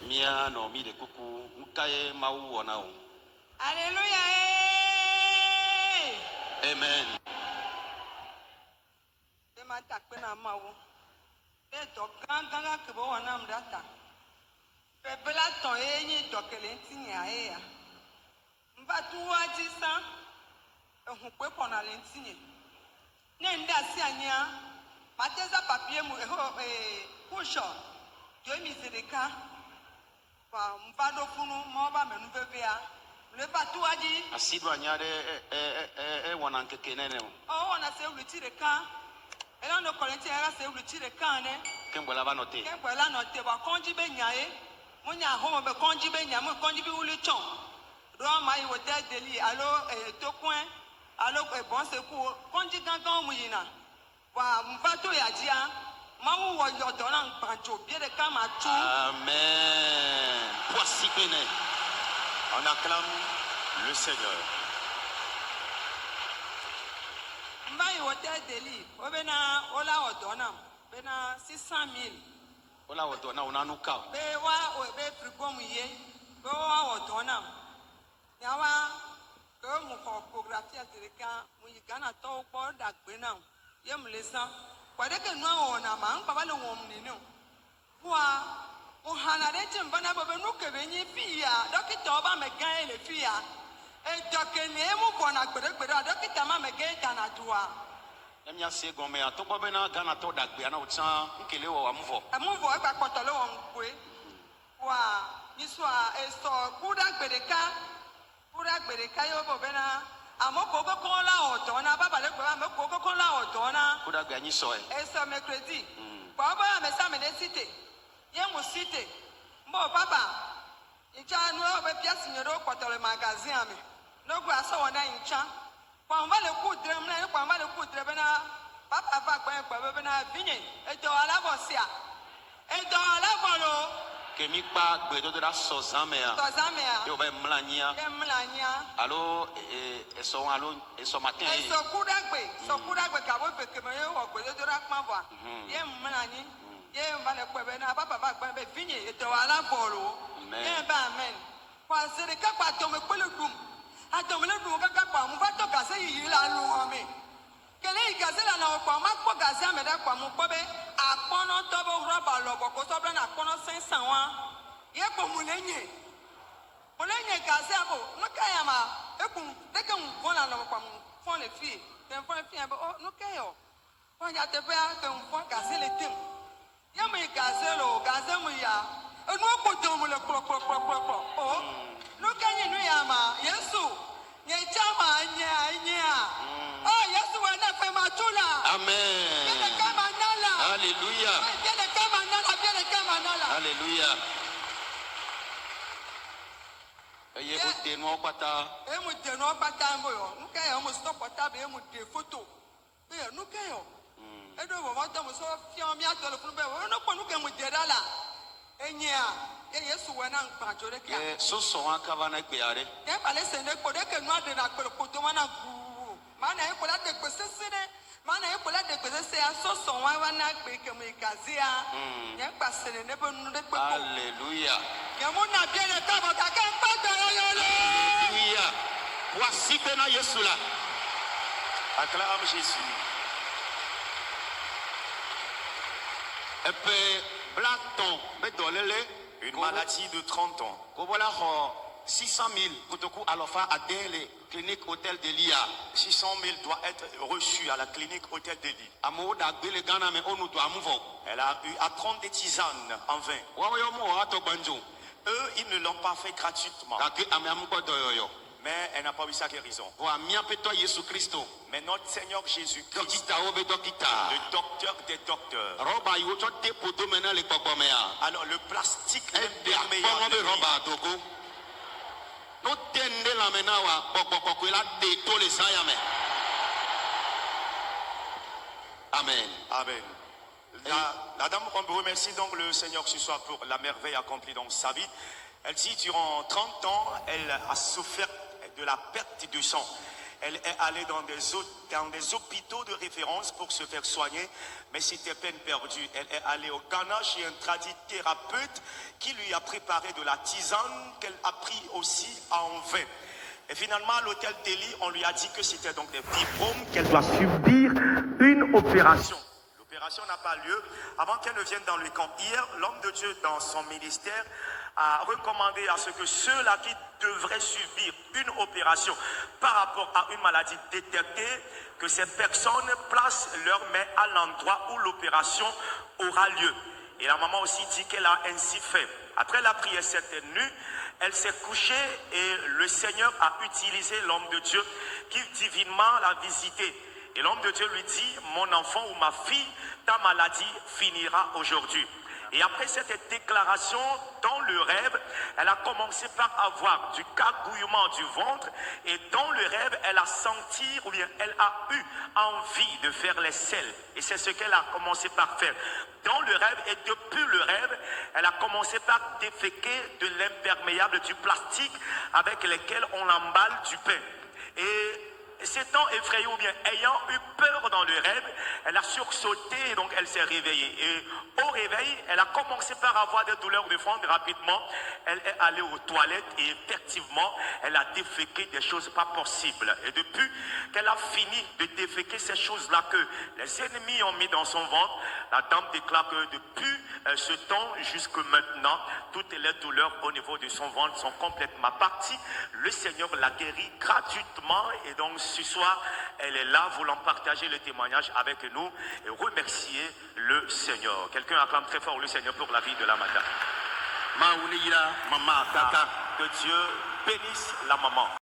mia no mi de kuku nkaye mawu wona o. Alléluia. Amen. De ma takpe na mawu. De do ganga ke bo wana mdata. Pe bela ton enyi dokele ntinye ya. Mba tuwa jisa ehun pe pona le ntinye. Ne nda si anya mateza papier mu kusho. Jo mi zedeka. Ba mbado funu mo ba menu vevea. Le patuaji Asidwa nyade wana nkeke nene o. oh wana se uluti de kan. Ela no Corinthiens era se uluti de kan ne. Kembola ba note. Kembola note ba konji be nyae. Munya homo be konji be nyamu konji bi ulu chon. Roma yi wote deli alo tokwen alo bon seku konji gangan mu yina. Wa mfato ya jia. Mawu wo yodo na npancho bi de kan ma tu. Amen. Voici béni. On acclame le Seigneur. Mbayi wote deli obena ola odona bena 600,000 Ola woto na unanuka. be wa be frigo mu ye be wa odona yawa ko mu ko geography atirika mu Ghana to po dagbe na ye mu lesan kwade ke nu ona ma npa ba le won ni ni wa o hanare tin bana bo be nu ke be nyi fiya dokita oba me gan ele fiya e dokene mu bona gbere dokita ma me gan dana duwa. Emia se gome atokpo bena Ghana to dagbe na utsan nkele wo amvo. Amuvo e papoto lo won kwe wa niswa eso kuda gbereka yo bo bena amoko ko la oto na baba le gbe amoko ko la oto na Kuda gbe anyi so e. eso mercredi kwa ba me sa me de cité ye mu cité mbo baba ncha nu o be piasi nyoro potole magazine ame no gwa so wona ncha kwa mba le ku drem na kwa mba le ku drem bena papa va kwa bena vinye edo alabosia edo alabolo Kemi pa gbe to da so zamea. to zamea Yo ba mlanyia. emlanya Alo eso matin. eso kudagbe ka bo feke me yo gbe do ra pon bo ye mlanyi ye mba le kwa bena papa va kwa be vinye edo alabolo ye ba amen kwa sere ka pa to me pele dum atomele dum ka pa mu fa to ka se yi la lu ome kele igazela na kwa ma po gaza me da kwa mu po be apono to bo roba lobo ko so be na apono 500 wa ye po mu lenye gaza bo no ka ya ma ekun de ke un fon la no kwa mu fon le fi ten fon fi bo oh no ka yo fon ya te pe a te un fon gaza le tim ya me gaza mu ya enu ko to mu le kro oh no ka ni no ya ma yesu ye chama anya oh yesu wa na fe ma tula Amen. Viene kama nala. Hallelujah. Viene kama nala. Hallelujah. Eye o de no pata. Emu de no pata mboyo. Nuka ya mo stop portable emu de photo. Be nuka yo. Edo bo mo to mo so fi o mi atelephone be wo no ko nuka mu de dala. Enyia. Ye yesu wa na npa jore kia. So so aka ba na gbe are. Ye pale se ne ko de ke nu ade na ko to mana gu. Mana e ko la de ko sesere. Mana e ko la de ko sesere so so wa na gbe ke mo ikazia. Ye pasere ne bo nu de ko. Hallelujah. Yamuna biene kama kaka mpaka yole. Hallelujah. Voici béni Yesu là. Acclame Jésus. Epe blaton be dolele Une maladie de 30 ans. ko voilà 600,000 kotoku alofa adele clinique hôtel de Lia. 600 000 doit être reçu à la clinique Hôtel de Lille. Amo da gbele Ghana me onu to amuvo. Elle a eu à prendre des tisanes en vain. Wa yo mo ato banjo. Eux, ils ne l'ont pas fait gratuitement. Da ke ame amuko doyoyo. Mais elle n'a pas eu sa guérison. Wa mia peto Yesu Kristo. Mais notre Seigneur Jésus-Christ, Dokita obe dokita. le docteur des docteurs. Roba yo to te poto mena le kokomea. Alors le plastique E de akon be roba toko. No tende la menawa pokpokko la de to le sayame. Amen. Amen. La dame, on remercie donc le Seigneur ce soir pour la merveille accomplie dans sa vie. Elle dit, durant 30 ans, elle a souffert de la perte de sang. Elle est allée dans des hôpitaux de référence pour se faire soigner, mais c'était peine perdue. Elle est allée au Ghana chez un tradithérapeute qui lui a préparé de la tisane qu'elle a pris aussi en vain. Et finalement, à l'hôtel Delhi, on lui a dit que c'était donc des fibromes, qu'elle doit subir une opération. L'opération n'a pas lieu avant qu'elle ne vienne dans le camp. Hier, l'homme de Dieu, dans son ministère, a recommandé à ce que ceux-là qui devraient subir une opération par rapport à une maladie détectée, que ces personnes placent leurs mains à l'endroit où l'opération aura lieu. Et la maman aussi dit qu'elle a ainsi fait. Après la prière cette nuit, elle s'est couchée et le Seigneur a utilisé l'homme de Dieu qui divinement l'a visité. Et l'homme de Dieu lui dit, mon enfant ou ma fille, ta maladie finira aujourd'hui. Et après cette déclaration, dans le rêve, elle a commencé par avoir du gargouillement du ventre. Et dans le rêve, elle a senti, ou bien elle a eu envie de faire les selles. Et c'est ce qu'elle a commencé par faire. Dans le rêve, et depuis le rêve, elle a commencé par déféquer de l'imperméable, du plastique avec lequel on emballe du pain. Et s'étant effrayée ou bien ayant eu peur dans le rêve, elle a sursauté et donc elle s'est réveillée. Et au réveil, elle a commencé par avoir des douleurs de ventre rapidement. Elle est allée aux toilettes et effectivement, elle a déféqué des choses pas possibles. Et depuis qu'elle a fini de déféquer ces choses-là que les ennemis ont mis dans son ventre, la dame déclare que depuis ce temps jusque maintenant, toutes les douleurs au niveau de son ventre sont complètement parties. Le Seigneur l'a guérie gratuitement et donc ce soir, elle est là voulant partager le témoignage avec nous et remercier le Seigneur. Quelqu'un acclame très fort le Seigneur pour la vie de la madame. Que Dieu bénisse la maman.